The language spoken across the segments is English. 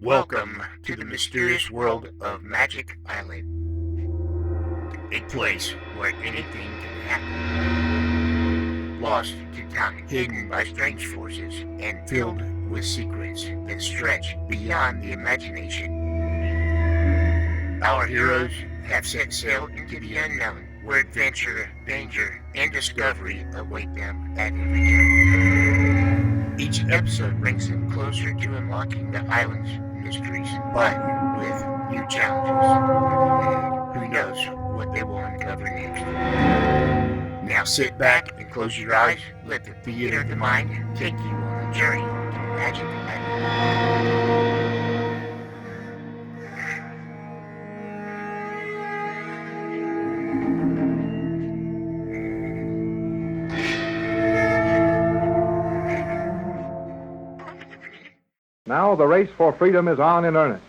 Welcome to the mysterious world of Magic Island, a place where anything can happen. Lost to time, hidden by strange forces, and filled with secrets that stretch beyond the imagination. Our heroes have set sail into the unknown, where adventure, danger, and discovery await them at every turn. Each episode brings them closer to unlocking the island's mysteries, but with new challenges. Who knows what they will uncover next? Now sit back and close your eyes. Let the theater of the mind take you on a journey to Magic Island. Now the race for freedom is on in earnest.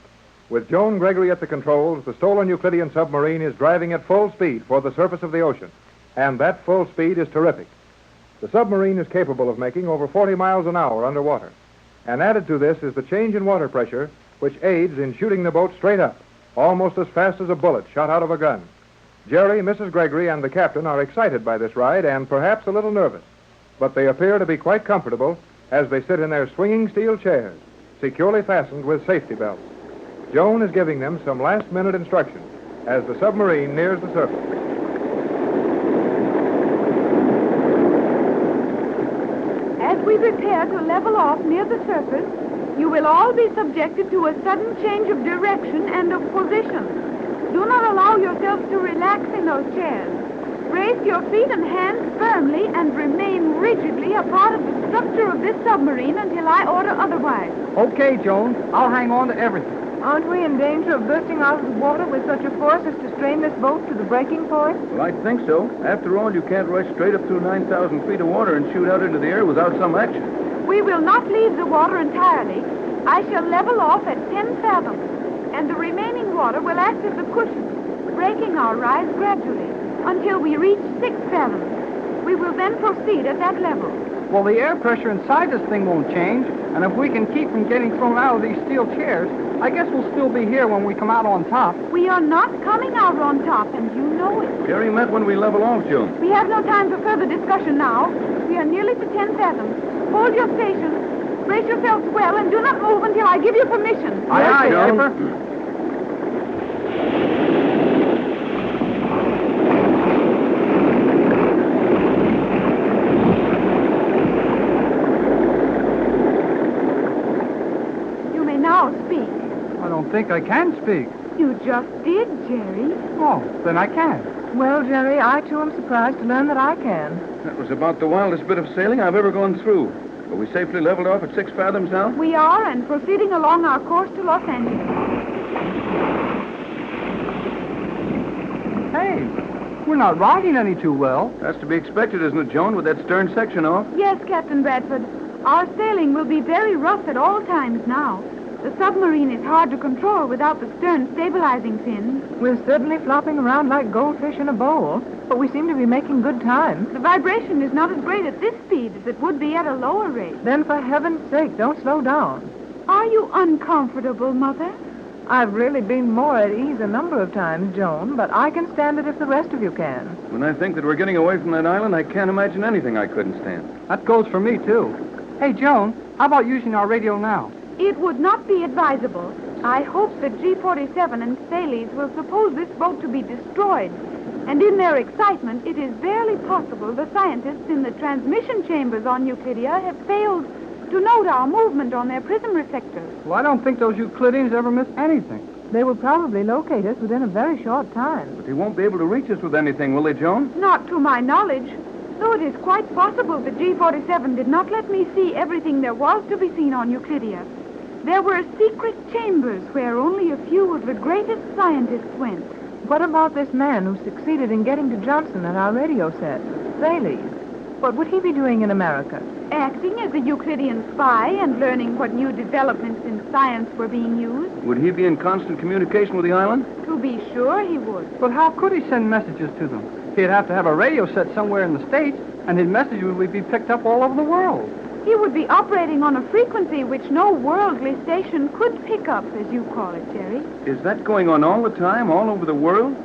With Joan Gregory at the controls, the stolen Euclidean submarine is driving at full speed for the surface of the ocean. And that full speed is terrific. The submarine is capable of making over 40 miles an hour underwater. And added to this is the change in water pressure, which aids in shooting the boat straight up, almost as fast as a bullet shot out of a gun. Jerry, Mrs. Gregory, and the captain are excited by this ride and perhaps a little nervous. But they appear to be quite comfortable as they sit in their swinging steel chairs, securely fastened with safety belts. Joan is giving them some last-minute instructions as the submarine nears the surface. As we prepare to level off near the surface, you will all be subjected to a sudden change of direction and of position. Do not allow yourselves to relax in those chairs. Brace your feet and hands firmly and remain rigidly a part of the structure of this submarine until I order otherwise. Okay, Joan. I'll hang on to everything. Aren't we in danger of bursting out of the water with such a force as to strain this boat to the breaking point? Well, I think so. After all, you can't rush straight up through 9,000 feet of water and shoot out into the air without some action. We will not leave the water entirely. I shall level off at 10 fathoms, and the remaining water will act as a cushion, breaking our rise gradually until we reach 6 fathoms. We will then proceed at that level. Well, the air pressure inside this thing won't change, and if we can keep from getting thrown out of these steel chairs, I guess we'll still be here when we come out on top. We are not coming out on top, and you know it. Jerry meant when we level off, Joan. We have no time for further discussion now. We are nearly to 10 fathoms. Hold your stations. Brace yourselves well, and do not move until I give you permission. Aye, Skipper. I think I can speak. You just did, Jerry. Oh, then I can. Well, Jerry, I too am surprised to learn that I can. That was about the wildest bit of sailing I've ever gone through. Are we safely leveled off at 6 fathoms now? We are, and proceeding along our course to Los Angeles. Hey, we're not riding any too well. That's to be expected, isn't it, Joan, with that stern section off? Yes, Captain Bradford. Our sailing will be very rough at all times now. The submarine is hard to control without the stern stabilizing fins. We're certainly flopping around like goldfish in a bowl, but we seem to be making good time. The vibration is not as great at this speed as it would be at a lower rate. Then for heaven's sake, don't slow down. Are you uncomfortable, Mother? I've really been more at ease a number of times, Joan, but I can stand it if the rest of you can. When I think that we're getting away from that island, I can't imagine anything I couldn't stand. That goes for me, too. Hey, Joan, how about using our radio now? It would not be advisable. I hope that G-47 and Thales will suppose this boat to be destroyed. And in their excitement, it is barely possible the scientists in the transmission chambers on Euclidia have failed to note our movement on their prism reflectors. Well, I don't think those Euclideans ever miss anything. They will probably locate us within a very short time. But they won't be able to reach us with anything, will they, Joan? Not to my knowledge. Though it is quite possible that G-47 did not let me see everything there was to be seen on Euclidia. There were secret chambers where only a few of the greatest scientists went. What about this man who succeeded in getting to Johnson at our radio set, Thales? What would he be doing in America? Acting as a Euclidean spy and learning what new developments in science were being used. Would he be in constant communication with the island? To be sure he would. But how could he send messages to them? He'd have to have a radio set somewhere in the States, and his messages would be picked up all over the world. He would be operating on a frequency which no worldly station could pick up, as you call it, Jerry. Is that going on all the time, all over the world?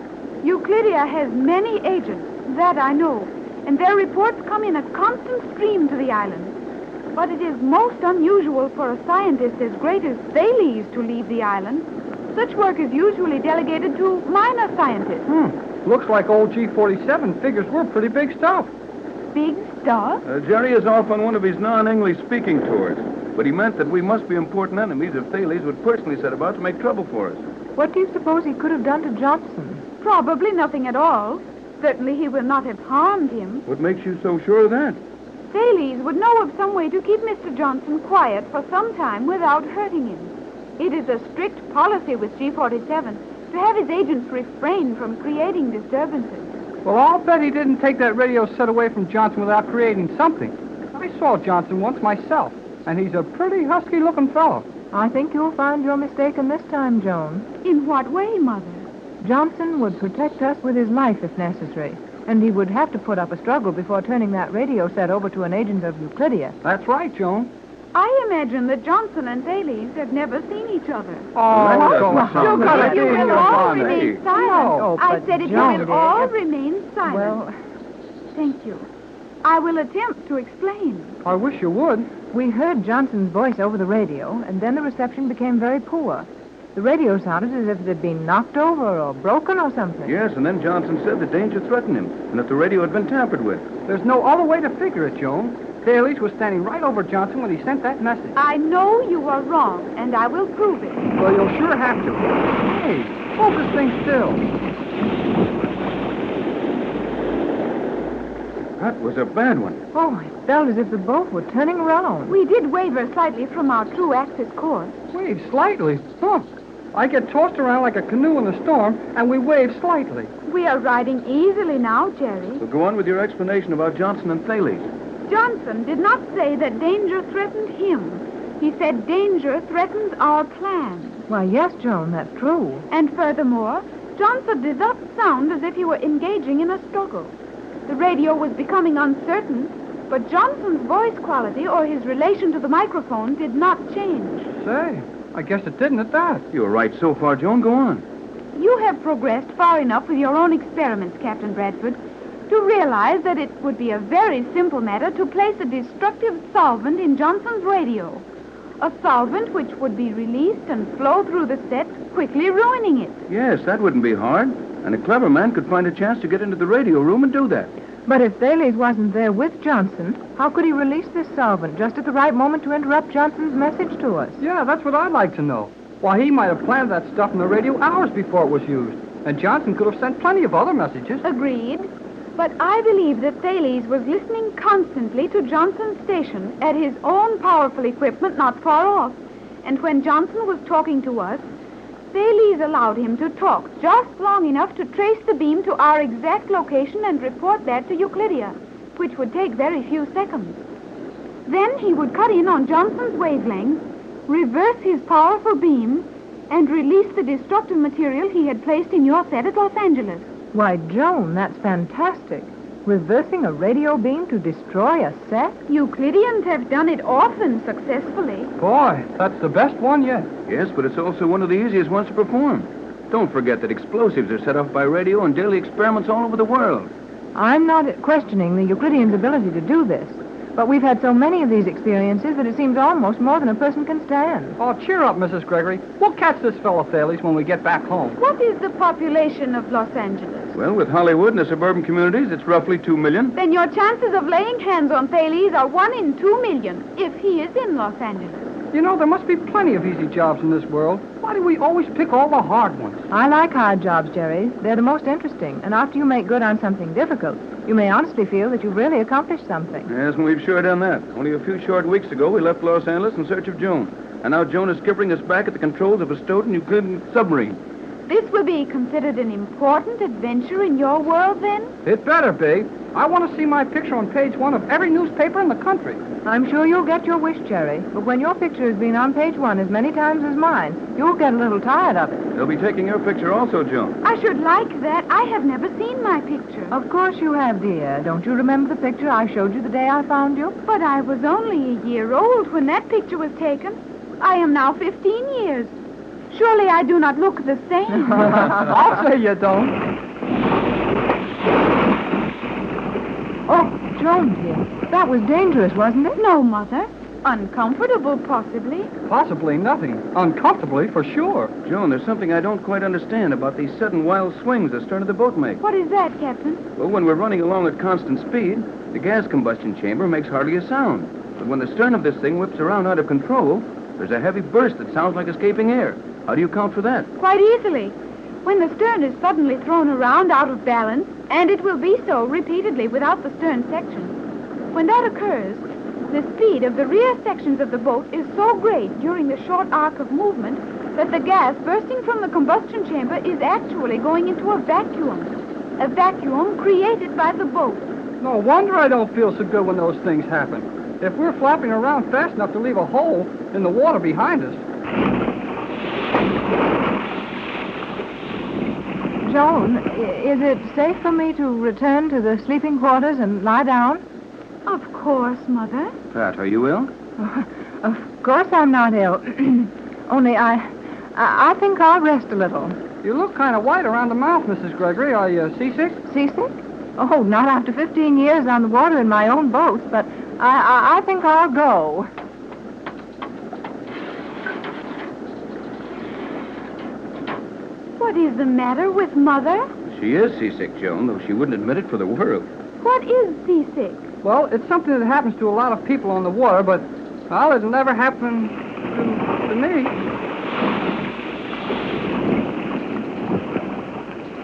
Euclidia has many agents, that I know, and their reports come in a constant stream to the island. But it is most unusual for a scientist as great as Thales to leave the island. Such work is usually delegated to minor scientists. Looks like old G47 figures we're pretty big stuff. Big stuff? Jerry is off on one of his non-English speaking tours. But he meant that we must be important enemies if Thales would personally set about to make trouble for us. What do you suppose he could have done to Johnson? Probably nothing at all. Certainly he will not have harmed him. What makes you so sure of that? Thales would know of some way to keep Mr. Johnson quiet for some time without hurting him. It is a strict policy with G47 to have his agents refrain from creating disturbances. Well, I'll bet he didn't take that radio set away from Johnson without creating something. I saw Johnson once myself, and he's a pretty husky-looking fellow. I think you'll find you're mistaken this time, Joan. In what way, Mother? Johnson would protect us with his life if necessary, and he would have to put up a struggle before turning that radio set over to an agent of Euclidia. That's right, Joan. I imagine that Johnson and Thales have never seen each other. You gotta You be in will your all fun, remain eh? silent. No, I but said if you Joan, will dear, all remain silent. Well, Thank you. I will attempt to explain. I wish you would. we heard Johnson's voice over the radio, and then the reception became very poor. The radio sounded as if it had been knocked over or broken or something. Yes, and then Johnson said that danger threatened him, and that the radio had been tampered with. There's no other way to figure it, Joan. Thales was standing right over Johnson when he sent that message. I know you are wrong, and I will prove it. Well, you'll sure have to. Hey, hold this thing still. That was a bad one. Oh, it felt as if the boat were turning around. We did waver slightly from our true axis course. Wave slightly. Huh. I get tossed around like a canoe in a storm, and we wave slightly. We are riding easily now, Jerry. So go on with your explanation about Johnson and Thales. Johnson did not say that danger threatened him. He said danger threatens our plan. Why, yes, Joan, that's true. And furthermore, Johnson did not sound as if he were engaging in a struggle. The radio was becoming uncertain, but Johnson's voice quality or his relation to the microphone did not change. Say, I guess it didn't at that. You were right so far, Joan. Go on. You have progressed far enough with your own experiments, Captain Bradford, to realize that it would be a very simple matter to place a destructive solvent in Johnson's radio. A solvent which would be released and flow through the set, quickly ruining it. Yes, that wouldn't be hard. And a clever man could find a chance to get into the radio room and do that. But if Thales wasn't there with Johnson, how could he release this solvent just at the right moment to interrupt Johnson's message to us? Yeah, that's what I'd like to know. Why, he might have planted that stuff in the radio hours before it was used. And Johnson could have sent plenty of other messages. Agreed. But I believe that Thales was listening constantly to Johnson's station at his own powerful equipment not far off. And when Johnson was talking to us, Thales allowed him to talk just long enough to trace the beam to our exact location and report that to Euclidia, which would take very few seconds. Then he would cut in on Johnson's wavelength, reverse his powerful beam, and release the destructive material he had placed in your set at Los Angeles. Why, Joan, that's fantastic. Reversing a radio beam to destroy a set? Euclideans have done it often successfully. Boy, that's the best one yet. Yes, but it's also one of the easiest ones to perform. Don't forget that explosives are set off by radio in daily experiments all over the world. I'm not questioning the Euclideans' ability to do this, but we've had so many of these experiences that it seems almost more than a person can stand. Oh, cheer up, Mrs. Gregory. We'll catch this fellow Thales when we get back home. What is the population of Los Angeles? Well, with Hollywood and the suburban communities, it's roughly 2 million. Then your chances of laying hands on Thales are 1 in 2 million, if he is in Los Angeles. You know, there must be plenty of easy jobs in this world. Why do we always pick all the hard ones? I like hard jobs, Jerry. They're the most interesting, and after you make good on something difficult, you may honestly feel that you've really accomplished something. Yes, and we've sure done that. Only a few short weeks ago, we left Los Angeles in search of Joan. And now Joan is skippering us back at the controls of a Stoughton Euclidean submarine. This will be considered an important adventure in your world, then? It better be. I want to see my picture on page 1 of every newspaper in the country. I'm sure you'll get your wish, Jerry. But when your picture has been on page 1 as many times as mine, you'll get a little tired of it. They'll be taking your picture also, Joan. I should like that. I have never seen my picture. Of course you have, dear. Don't you remember the picture I showed you the day I found you? But I was only a year old when that picture was taken. I am now 15 years. Surely I do not look the same. I'll say you don't. Oh, Joan, dear. That was dangerous, wasn't it? No, Mother. Uncomfortable, possibly. Possibly nothing. Uncomfortably, for sure. Joan, there's something I don't quite understand about these sudden wild swings the stern of the boat makes. What is that, Captain? Well, when we're running along at constant speed, the gas combustion chamber makes hardly a sound. But when the stern of this thing whips around out of control, there's a heavy burst that sounds like escaping air. How do you account for that? Quite easily. When the stern is suddenly thrown around out of balance, and it will be so repeatedly without the stern section, when that occurs, the speed of the rear sections of the boat is so great during the short arc of movement that the gas bursting from the combustion chamber is actually going into a vacuum created by the boat. No wonder I don't feel so good when those things happen. If we're flapping around fast enough to leave a hole in the water behind us. Joan, is it safe for me to return to the sleeping quarters and lie down? Of course, Mother. Pat, are you ill? Of course I'm not ill. Only I think I'll rest a little. You look kind of white around the mouth, Mrs. Gregory. Are you seasick? Seasick? Oh, not after 15 years on the water in my own boat, but I think I'll go. What is the matter with Mother? She is seasick, Joan, though she wouldn't admit it for the world. What is seasick? Well, it's something that happens to a lot of people on the water, but, well, it'll never happen to me.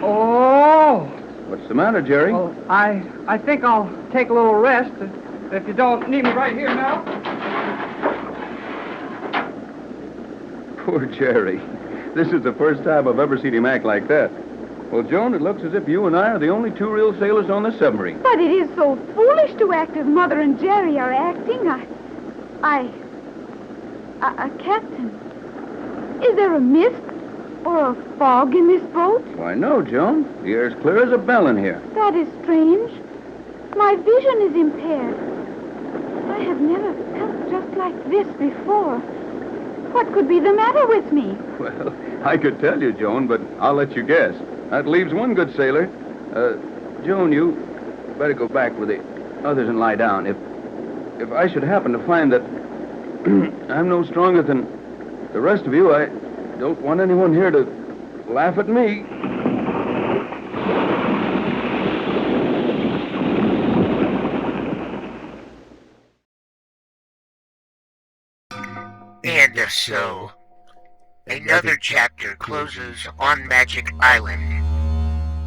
Oh! What's the matter, Jerry? Well, I think I'll take a little rest, if you don't need me right here now. Poor Jerry. This is the first time I've ever seen him act like that. Well, Joan, it looks as if you and I are the only two real sailors on the submarine. But it is so foolish to act as Mother and Jerry are acting. Captain, is there a mist or a fog in this boat? Why, no, Joan. The air's clear as a bell in here. That is strange. My vision is impaired. I have never felt just like this before. What could be the matter with me? Well, I could tell you, Joan, but I'll let you guess. That leaves one good sailor. Joan, you better go back with the others and lie down. If I should happen to find that I'm no stronger than the rest of you, I don't want anyone here to laugh at me. And so, another chapter closes on Magic Island.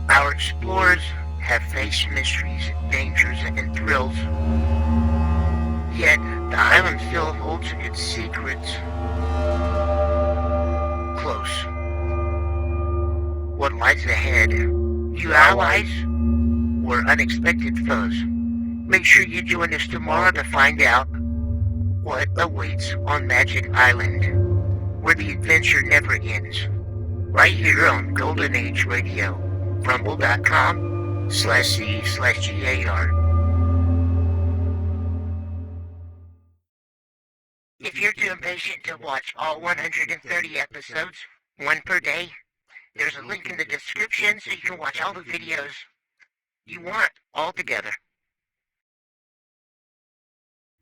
Our explorers have faced mysteries, dangers, and thrills. Yet, the island still holds its secrets close. What lies ahead? New allies or unexpected foes? Make sure you join us tomorrow to find out what awaits on Magic Island, where the adventure never ends. Right here on Golden Age Radio, rumble.com/C/GAR. If you're too impatient to watch all 130 episodes, one per day, there's a link in the description so you can watch all the videos you want all together.